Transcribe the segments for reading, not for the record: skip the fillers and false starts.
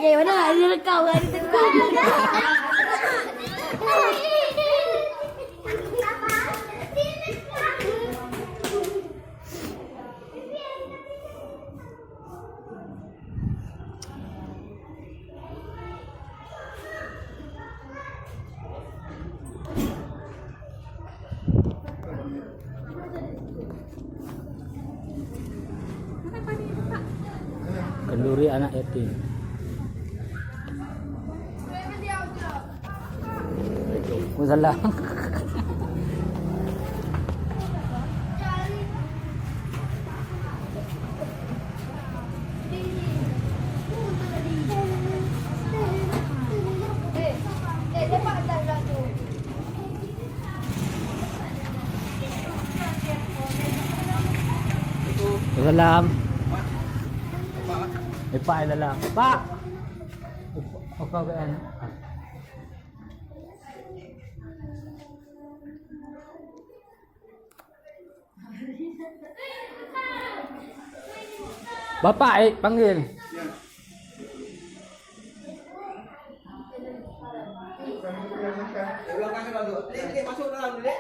Ya udah nggak direkam lagi Kenduri anak yatim. Salah. Salam. Pak lalang. Pak. Apa kan? Bapak, panggil. Masuk dalam dulu.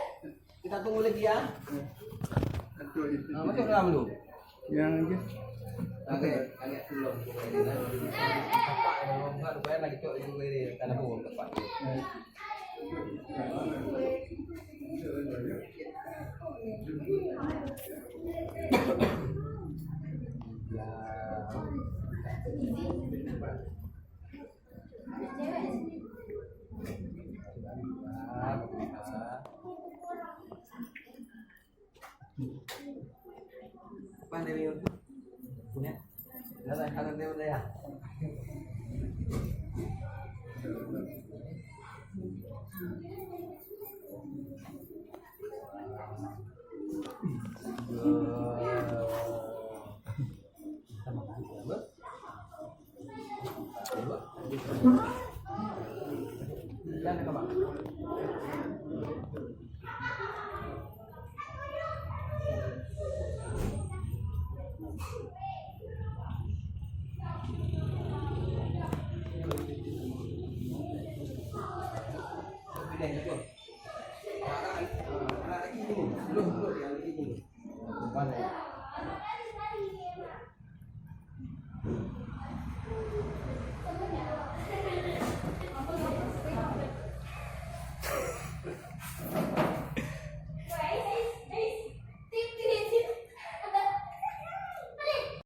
Kita tunggu lagi ya. Masuk dalam dulu. Yang Agak belum. Bapak enggak lupa lagi cok itu ini karena belum tepat. Pandemi punya, ada kangen dia udah ya. Jangan kebak. Đây,